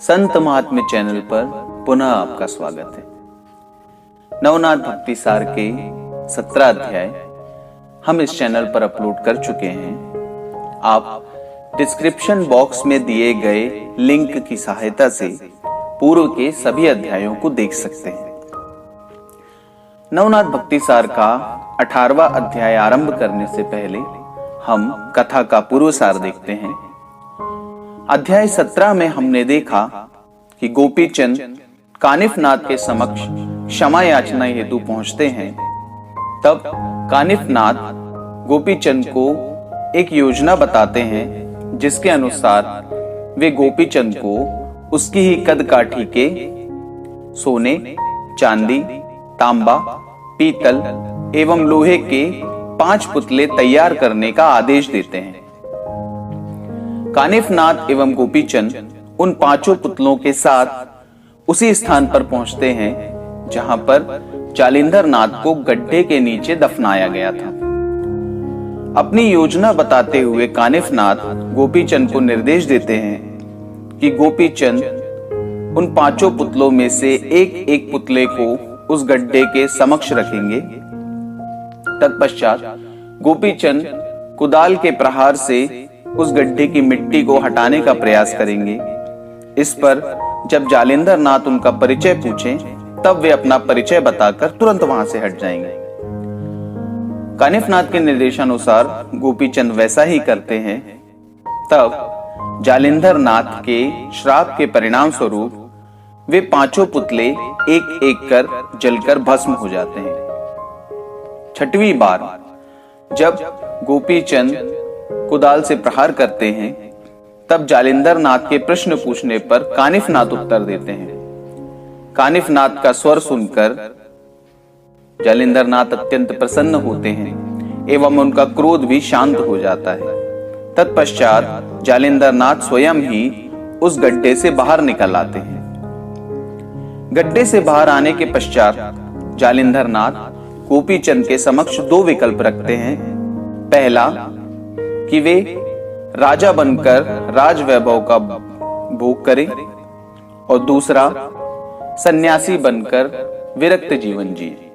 संत महात्म्य चैनल पर पुनः आपका स्वागत है। नवनाथ भक्ति सार के 17 अध्याय हम इस चैनल पर अपलोड कर चुके हैं। आप डिस्क्रिप्शन बॉक्स में दिए गए लिंक की सहायता से पूर्व के सभी अध्यायों को देख सकते हैं। नवनाथ भक्ति सार का 18वां अध्याय आरंभ करने से पहले हम कथा का पूर्व सार देखते हैं। अध्याय 17 में हमने देखा कि गोपीचंद कानिफनाथ के समक्ष क्षमा याचना हेतु पहुंचते हैं। तब कानिफनाथ गोपीचंद को एक योजना बताते हैं, जिसके अनुसार वे गोपीचंद को उसकी ही कद काठी के सोने, चांदी, तांबा, पीतल एवं लोहे के 5 पुतले तैयार करने का आदेश देते हैं। कानिफनाथ एवं गोपीचंद उन 5 पुतलों के साथ उसी स्थान पर पहुंचते हैं जहां पर जालिंधर नाथ को गड्ढे के नीचे दफनाया गया था। अपनी योजना बताते हुए कानिफनाथ गोपीचंद को निर्देश देते हैं कि गोपीचंद उन 5 पुतलों में से एक एक पुतले को उस गड्ढे के समक्ष रखेंगे। तत्पश्चात गोपीचंद कुदाल के प्रहार से उस गड्ढे की मिट्टी को हटाने का प्रयास करेंगे। इस पर जब जालिंधर नाथ उनका परिचय पूछें, तब वे अपना परिचय बताकर तुरंत वहां से हट जाएंगे। कानिफनाथ के निर्देशानुसार गोपीचंद वैसा ही करते हैं। तब जालिंधर नाथ के श्राप के परिणाम स्वरूप वे 5 पुतले एक एक कर जलकर भस्म हो जाते हैं। 6वीं बार जब गोपीचंद कुदाल से प्रहार करते हैं, तब जालिंधर नाथ के प्रश्न पूछने पर कानिफनाथ उत्तर देते हैं। कानिफनाथ का स्वर सुनकर जालिंधर नाथ अत्यंत प्रसन्न होते हैं एवं उनका क्रोध भी शांत हो जाता है। तत्पश्चात जालिंधर नाथ स्वयं ही उस गड्ढे से बाहर निकल आते हैं। गड्ढे से बाहर आने के पश्चात जालिंधर नाथ गोपीचंद के समक्ष 2 विकल्प रखते हैं। पहला कि वे राजा बनकर राज वैभव का भोग करें और दूसरा सन्यासी बनकर विरक्त जीवन जिए।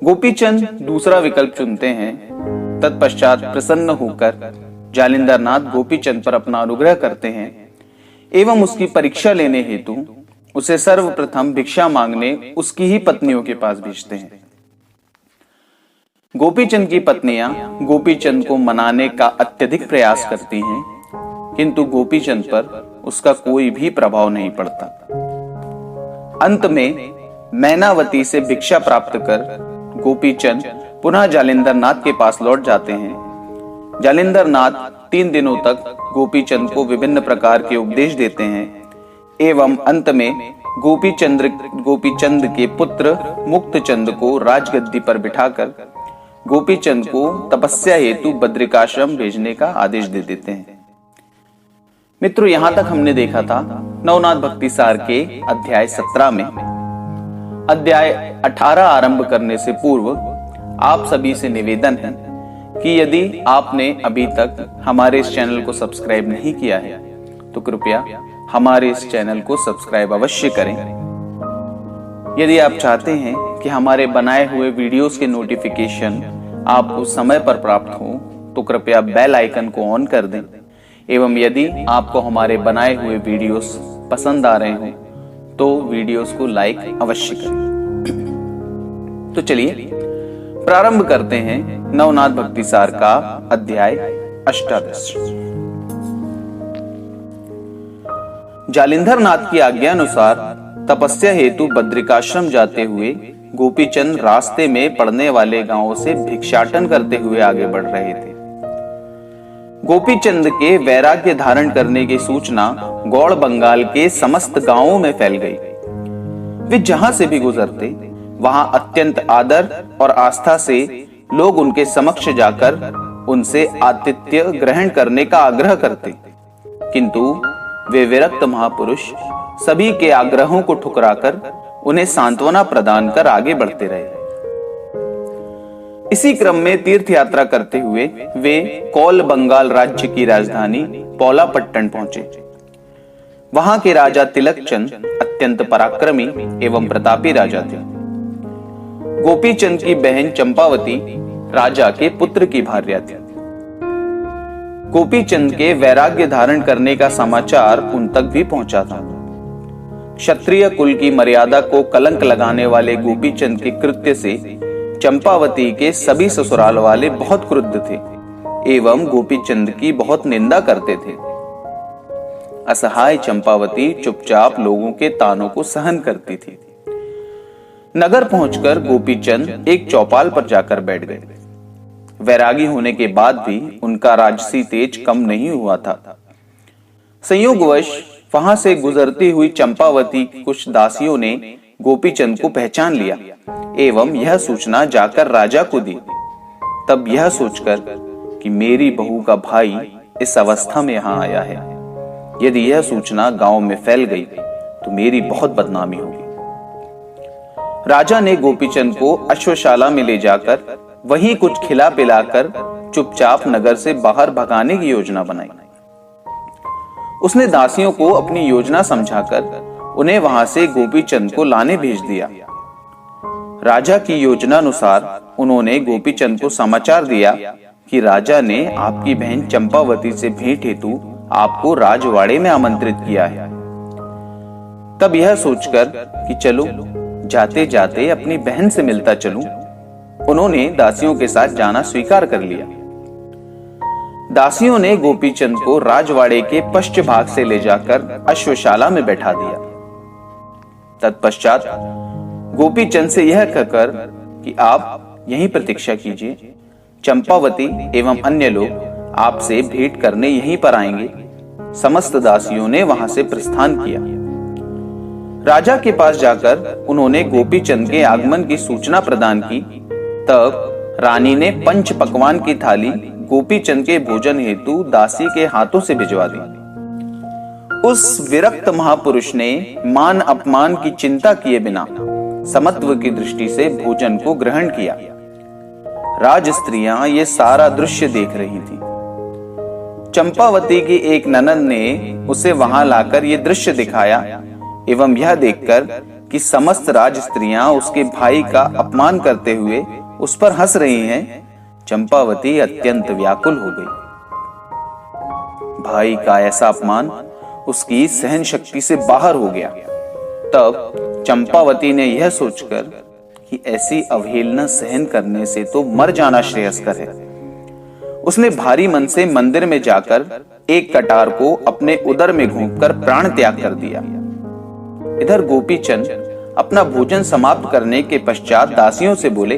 गोपीचंद दूसरा विकल्प चुनते हैं। तत्पश्चात प्रसन्न होकर जालिंधर नाथ गोपीचंद पर अपना अनुग्रह करते हैं एवं उसकी परीक्षा लेने हेतु उसे सर्वप्रथम भिक्षा मांगने उसकी ही पत्नियों के पास भेजते हैं। गोपीचंद की पत्नियां गोपीचंद को मनाने का अत्यधिक प्रयास करती हैं, किंतु गोपीचंद पर उसका कोई भी प्रभाव नहीं पड़ता। अंत में मैनावती से भिक्षा प्राप्त कर गोपीचंद पुनः जालिंधर नाथ के पास लौट जाते हैं। जालिंधर नाथ 3 दिनों तक गोपीचंद को विभिन्न प्रकार के उपदेश देते हैं एवं अंत में गोपीचंद के पुत्र मुक्तचंद को राजगद्दी पर बिठाकर गोपीचंद को तपस्या हेतु बद्रिकाश्रम भेजने का आदेश दे देते हैं। मित्रों, यहां तक हमने देखा था नवनाथ भक्ति सार के अध्याय 17 में। अध्याय 18 आरंभ करने से पूर्व आप सभी से निवेदन है कि यदि आपने अभी तक हमारे इस चैनल को सब्सक्राइब नहीं किया है तो कृपया हमारे इस चैनल को सब्सक्राइब अवश्य करें। यदि आप चाहते हैं कि हमारे बनाए हुए वीडियोस के नोटिफिकेशन आपको समय पर प्राप्त हो तो कृपया बेल आइकन को ऑन कर दें एवं यदि आपको हमारे बनाए हुए वीडियोस पसंद आ रहे हो तो वीडियोस को लाइक अवश्य करें। तो चलिए प्रारंभ करते हैं नवनाथ भक्ति सार का अध्याय 18। जालिंधर नाथ की आज्ञा अनुसार तपस्या हेतु बद्रिकाश्रम जाते हुए गोपीचंद रास्ते में पड़ने वाले गांवों से भिक्षाटन करते हुए आगे बढ़ रहे थे। गोपीचंद के वैराग्य धारण करने की सूचना गौड़ बंगाल के समस्त गांवों में फैल गई। वे जहां से भी गुजरते वहां अत्यंत आदर और आस्था से लोग उनके समक्ष जाकर उनसे आतिथ्य ग्रहण करने का आग्रह करते, किंतु वे विरक्त महापुरुष सभी के आग्रहों को ठुकराकर उन्हें सांत्वना प्रदान कर आगे बढ़ते रहे। इसी क्रम में तीर्थ यात्रा करते हुए वे कौल बंगाल राज्य की राजधानी पौलापट्टन पहुंचे। वहां के राजा तिलकचंद अत्यंत पराक्रमी एवं प्रतापी राजा थे। गोपीचंद की बहन चंपावती राजा के पुत्र की भार्या थी। गोपीचंद के वैराग्य धारण करने का समाचार उन तक भी पहुंचा था। क्षत्रिय कुल की मर्यादा को कलंक लगाने वाले गोपीचंद के कृत्य से चंपावती के सभी ससुराल वाले बहुत क्रुद्ध थे एवं गोपीचंद की बहुत निंदा करते थे। असहाय चंपावती चुपचाप लोगों के तानों को सहन करती थी। नगर पहुंचकर गोपीचंद एक चौपाल पर जाकर बैठ गए। वैरागी होने के बाद भी उनका राजसी तेज कम नहीं हुआ था। संयोगवश वहां से गुजरती हुई चंपावती कुछ दासियों ने गोपीचंद को पहचान लिया एवं यह सूचना जाकर राजा को दी। तब यह सोचकर कि मेरी बहू का भाई इस अवस्था में यहां आया है, यदि यह सूचना गांव में फैल गई तो मेरी बहुत बदनामी होगी। राजा ने गोपीचंद को अश्वशाला में ले जाकर वहीं कुछ खिला पिलाकर चुपचाप नगर से बाहर भगाने की योजना बनाई। उसने दासियों को अपनी योजना समझाकर उन्हें वहां से गोपीचंद को लाने भेज दिया। राजा की योजना अनुसार उन्होंने गोपीचंद को समाचार दिया कि राजा ने आपकी बहन चंपावती से भेंट हेतु आपको राजवाड़े में आमंत्रित किया है। तब यह सोचकर कि चलो जाते जाते अपनी बहन से मिलता चलूं, उन्होंने दासियों के साथ जाना स्वीकार कर लिया। दासियों ने गोपीचंद को राजवाड़े के पश्चिम भाग से ले जाकर अश्वशाला में बैठा दिया। तत्पश्चात गोपीचंद से यह कहकर कि आप यहीं प्रतीक्षा कीजिए, चंपावती एवं अन्य लोग आपसे भेंट करने यहीं पर आएंगे। समस्त दासियों ने वहां से प्रस्थान किया। राजा के पास जाकर उन्होंने गोपीचंद के आगमन की सूचना प्रदान की। तब रानी ने पंच पकवान की थाली गोपीचंद के भोजन हेतु दासी के हाथों से भिजवा दी। उस विरक्त महापुरुष ने मान अपमान की चिंता किए बिना समत्व की दृष्टि से भोजन को ग्रहण किया। राज स्त्रियां ये सारा दृश्य देख रही थी। चंपावती की एक ननद ने उसे वहां लाकर ये दृश्य दिखाया एवं यह देखकर कि समस्त राज स्त्रियां उसके भाई का अपमान करते हुए उस पर हंस रही हैं, चंपावती अत्यंत व्याकुल हो गई। भाई का ऐसा अपमान उसकी सहन शक्ति से बाहर हो गया। तब चंपावती ने यह सोचकर कि ऐसी अवहेलना सहन करने से तो मर जाना श्रेयस्कर है, उसने भारी मन से मंदिर में जाकर एक कटार को अपने उदर में घोंपकर प्राण त्याग कर दिया। इधर गोपीचंद अपना भोजन समाप्त करने के पश्चात दासियों से बोले,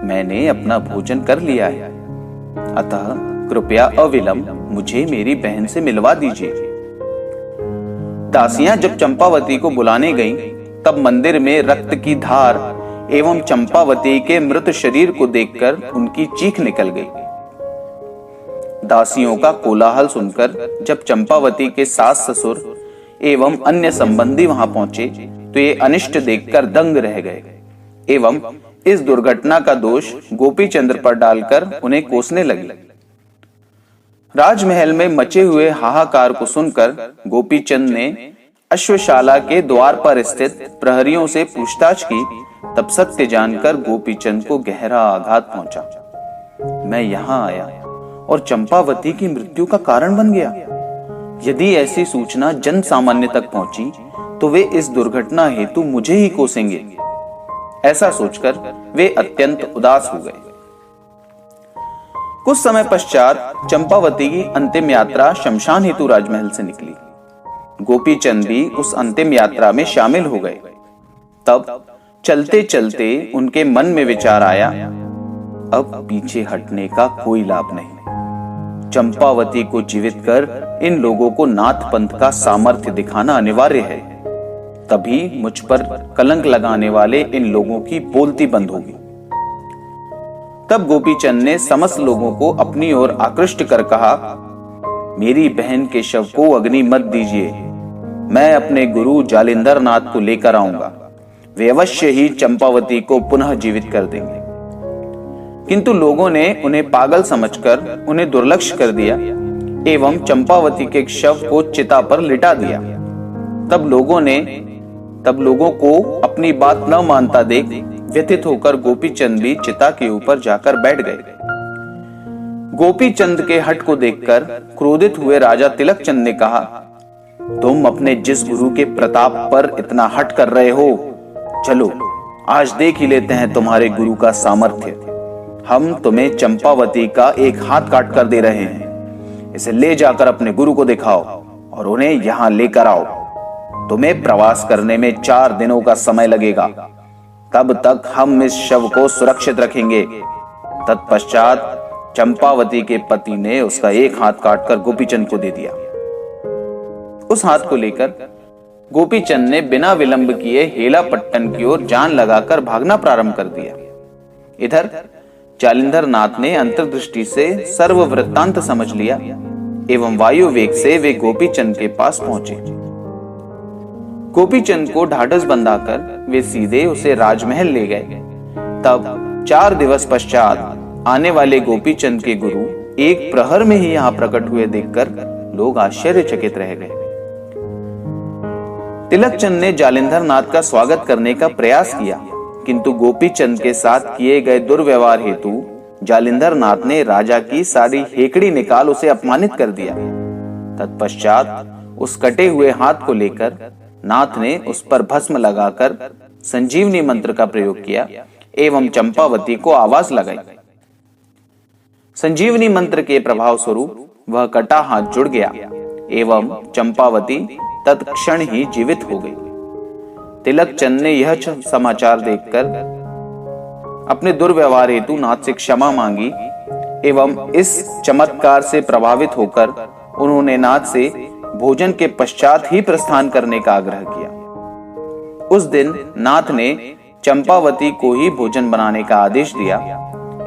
मैंने अपना भोजन कर लिया है, अतः कृपया अविलंब मुझे मेरी बहन से मिलवा दीजिए। दासियां जब चंपावती को बुलाने गईं, तब मंदिर में रक्त की धार एवं चंपावती के मृत शरीर को देखकर उनकी चीख निकल गई। दासियों का कोलाहल सुनकर जब चंपावती के सास ससुर एवं अन्य संबंधी वहां पहुंचे तो ये अनिष्ट देखकर दंग रह गए एवं इस दुर्घटना का दोष गोपीचंद्र पर डालकर उन्हें कोसने लगे। राजमहल में मचे हुए हाहाकार को सुनकर गोपीचंद ने अश्वशाला के द्वार पर स्थित प्रहरियों से पूछताछ की। तब सत्य जानकर गोपीचंद को गहरा आघात पहुंचा। मैं यहां आया और चंपावती की मृत्यु का कारण बन गया। यदि ऐसी सूचना जन सामान्य तक पहुंची तो वे इस दुर्घटना हेतु मुझे ही कोसेंगे। ऐसा सोचकर वे अत्यंत उदास हो गए। कुछ समय पश्चात चंपावती की अंतिम यात्रा शमशान हेतु राजमहल से निकली। गोपीचंद भी उस अंतिम यात्रा में शामिल हो गए। तब चलते चलते उनके मन में विचार आया, अब पीछे हटने का कोई लाभ नहीं। चंपावती को जीवित कर इन लोगों को नाथ पंथ का सामर्थ्य दिखाना अनिवार्य है, तभी मुझ पर कलंक लगाने वाले इन लोगों की बोलती बंद होगी। तब गोपीचंद ने समस्त लोगों को अपनी ओर आकृष्ट कर कहा, मेरी बहन के शव को अग्नि मत दीजिए, मैं अपने गुरु जालिंधर नाथ को लेकर आऊंगा, वे अवश्य ही चंपावती को पुनः जीवित कर देंगे। किंतु लोगों ने उन्हें पागल समझकर उन्हें दुर्लक्ष्य कर दिया एवं चंपावती के शव को चिता पर लिटा दिया। तब लोगों को अपनी बात न मानता देख व्यथित होकर गोपीचंद भी चिता के ऊपर जाकर बैठ गए। गोपीचंद के हठ को देखकर क्रोधित हुए राजा तिलकचंद ने कहा, तुम अपने जिस गुरु के प्रताप पर इतना हठ कर रहे हो, चलो आज देख ही लेते हैं तुम्हारे गुरु का सामर्थ्य। हम तुम्हें चंपावती का एक हाथ काट कर दे रहे हैं। इसे ले जाकर अपने गुरु को दिखाओ और उन्हें यहां लेकर आओ। तुम्हें प्रवास करने में 4 दिनों का समय लगेगा। तब तक हम इस शव को सुरक्षित रखेंगे। तत्पश्चात चंपावती के पति ने उसका एक हाथ काटकर गोपीचंद को दे दिया। उस हाथ को लेकर गोपीचंद ने बिना विलंब किए हेलापट्टन की ओर जान लगाकर भागना प्रारंभ कर दिया। इधर जालिंधर नाथ ने अंतर्दृष्टि से सर्व वृत्तांत समझ लिया एवं वायु वेग से वे गोपीचंद के पास पहुंचे। गोपीचंद को ढाढ़स बंधाकर वे सीधे उसे राजमहल ले गए। तब 4 दिवस पश्चात आने वाले गोपीचंद के गुरु एक प्रहर में ही यहां प्रकट हुए देखकर लोग आश्चर्यचकित रह गए। तिलकचंद ने जालिंधर नाथ का स्वागत करने का प्रयास किया, किंतु गोपीचंद के साथ किए गए दुर्व्यवहार हेतु जालिंधर नाथ ने राजा की सारी हेकड़ी निकाल उसे अपमानित कर दिया। तत्पश्चात उस कटे हुए हाथ को लेकर नाथ ने उस पर भस्म लगाकर संजीवनी मंत्र का प्रयोग किया एवं चंपावती को आवाज लगाई। संजीवनी मंत्र के प्रभाव स्वरूप वह कटा हाथ जुड़ गया एवं चंपावती तत्क्षण ही जीवित हो गई। तिलकचंद ने यह समाचार देखकर अपने दुर्व्यवहार हेतु नाथ से क्षमा मांगी एवं इस चमत्कार से प्रभावित होकर उन्होंने नाथ से भोजन के पश्चात ही प्रस्थान करने का आग्रह किया। उस दिन नाथ ने चंपावती को ही भोजन बनाने का आदेश दिया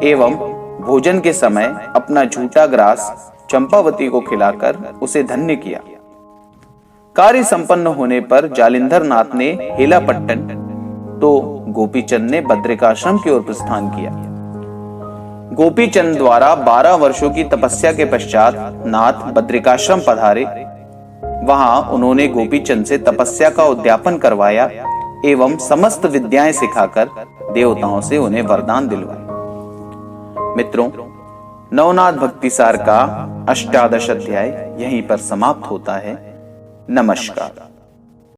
एवं भोजन के समय अपना झूठा ग्रास चंपावती को खिलाकर उसे धन्य किया। कार्य संपन्न होने पर जालिंधर नाथ ने हेलापट्टन तो गोपीचंद ने बद्रिकाश्रम की ओर प्रस्थान किया। गोपीचंद द्वारा 12 वर्षों की तपस्या के पश्चात नाथ बद्रिकाश्रम पधारे। वहां उन्होंने गोपीचंद से तपस्या का उद्यापन करवाया एवं समस्त विद्याएं सिखाकर देवताओं से उन्हें वरदान दिलवाए। मित्रों, नवनाथ भक्तिसार का 18वां अध्याय यहीं पर समाप्त होता है। नमस्कार।